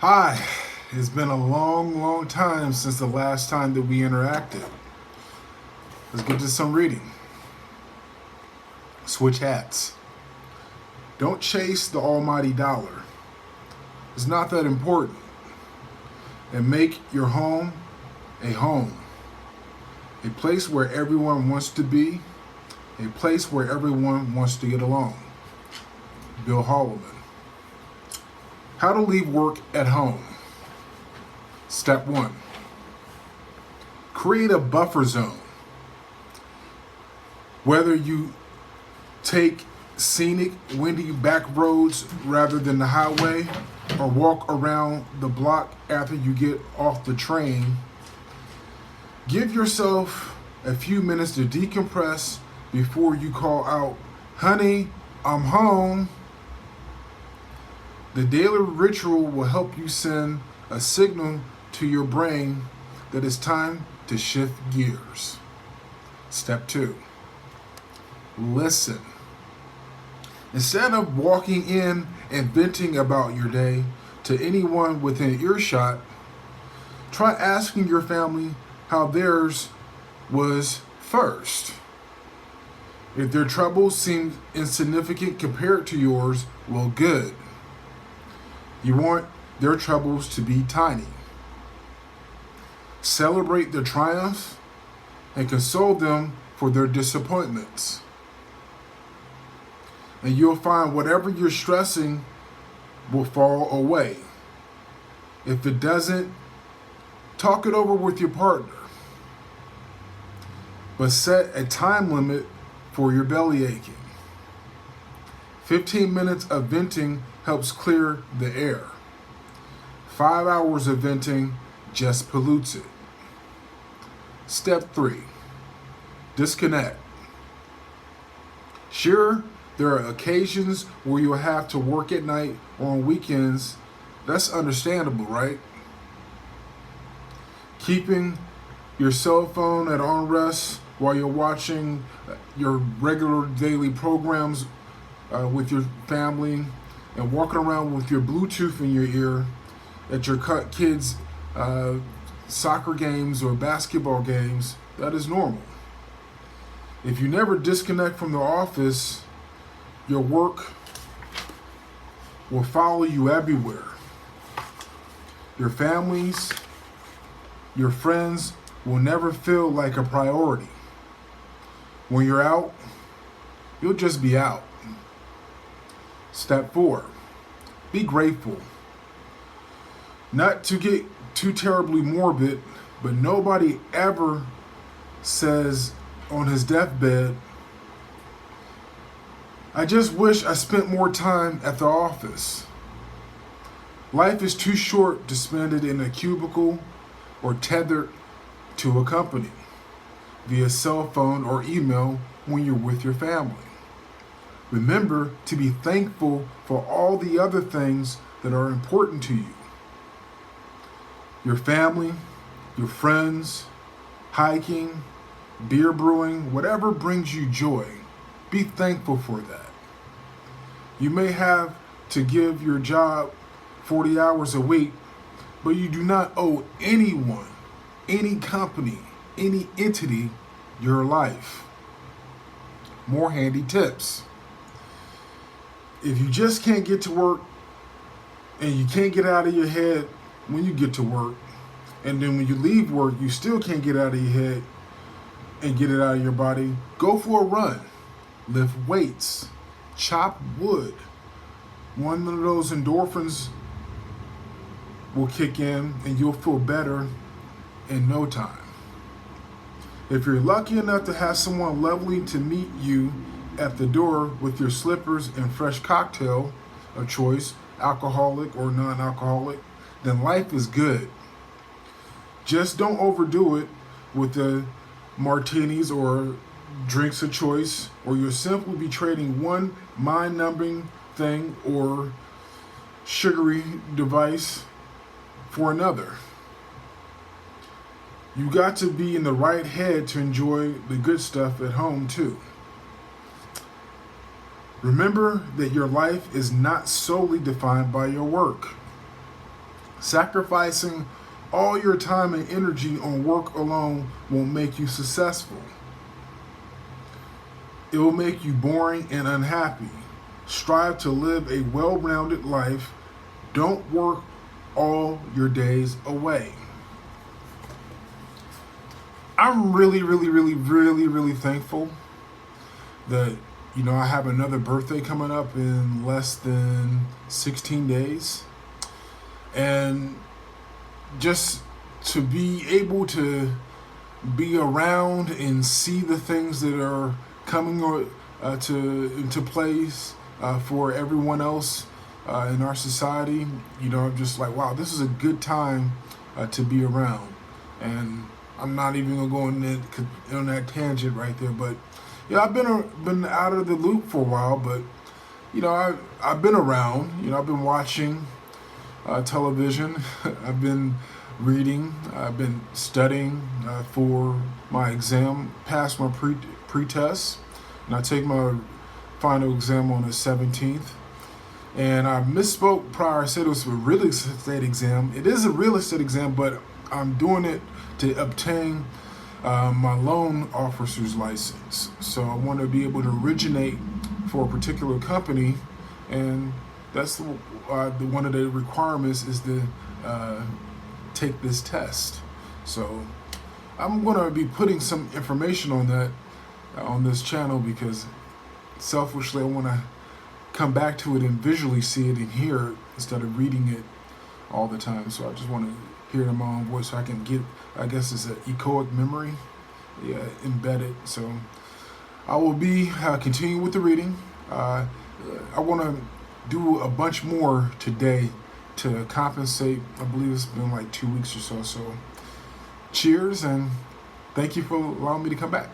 Hi, it's been a long time since the last time that we interacted. Let's get to some reading. Switch hats. Don't chase the almighty dollar. It's not that important. And make your home, a place where everyone wants to be, a place where everyone wants to get along. Bill Holloman. How to leave work at home. Step 1. Create a buffer zone. Whether you take scenic, windy back roads rather than the highway, or walk around the block after you get off the train, give yourself a few minutes to decompress before you call out, "Honey, I'm home." The daily ritual will help you send a signal to your brain that it's time to shift gears. Step 2. Listen. Instead of walking in and venting about your day to anyone within earshot, try asking your family how theirs was first. If their troubles seem insignificant compared to yours, well, good. You want their troubles to be tiny. Celebrate their triumphs and console them for their disappointments. And you'll find whatever you're stressing will fall away. If it doesn't, talk it over with your partner. But set a time limit for your belly aching. 15 minutes of venting helps clear the air. 5 hours of venting just pollutes it. Step 3. Disconnect. Sure, there are occasions where you'll have to work at night or on weekends. That's understandable, right? Keeping your cell phone at arm rest while you're watching your regular daily programs with your family and walking around with your Bluetooth in your ear at your kids' soccer games or basketball games, that is normal. If you never disconnect from the office, your work will follow you everywhere. Your families, your friends will never feel like a priority. When you're out, you'll just be out. Step 4. Be grateful. Not to get too terribly morbid, but nobody ever says on his deathbed, "I just wish I spent more time at the office." Life is too short to spend it in a cubicle or tethered to a company via cell phone or email when you're with your family. Remember to be thankful for all the other things that are important to you. Your family, your friends, hiking, beer brewing, whatever brings you joy. Be thankful for that. You may have to give your job 40 hours a week, but you do not owe anyone, any company, any entity your life. More handy tips. If you just can't get to work and you can't get out of your head when you get to work, and then when you leave work, you still can't get out of your head and get it out of your body, go for a run, lift weights, chop wood. One of those endorphins will kick in and you'll feel better in no time. If you're lucky enough to have someone lovely to meet you at the door with your slippers and fresh cocktail of choice, alcoholic or non-alcoholic, then life is good. Just don't overdo it with the martinis or drinks of choice, or you'll simply be trading one mind-numbing thing or sugary device for another. You got to be in the right head to enjoy the good stuff at home too. Remember that your life is not solely defined by your work. Sacrificing all your time and energy on work alone won't make you successful. It will make you boring and unhappy. Strive to live a well-rounded life. Don't work all your days away. I'm really thankful that, I have another birthday coming up in less than 16 days. And just to be able to be around and see the things that are coming into place for everyone else in our society, I'm just like, wow, this is a good time to be around. And I'm not even gonna go on that tangent right there, but I've been out of the loop for a while, but I've been around. I've been watching television. I've been reading. I've been studying for my exam, passed my pre-test, and I take my final exam on the 17th. And I misspoke prior. I said it was a real estate exam. It is a real estate exam, but I'm doing it to obtain my loan officer's license. So I want to be able to originate for a particular company, and that's the one of the requirements is to take this test. So I'm going to be putting some information on that on this channel, because selfishly I want to come back to it and visually see it and hear it instead of reading it all the time. So I just want to hear it in my own voice so I can get, I guess it's an echoic memory, embedded. So I will be continuing with the reading. I want to do a bunch more today to compensate. I believe it's been like 2 weeks or so. So cheers, and thank you for allowing me to come back.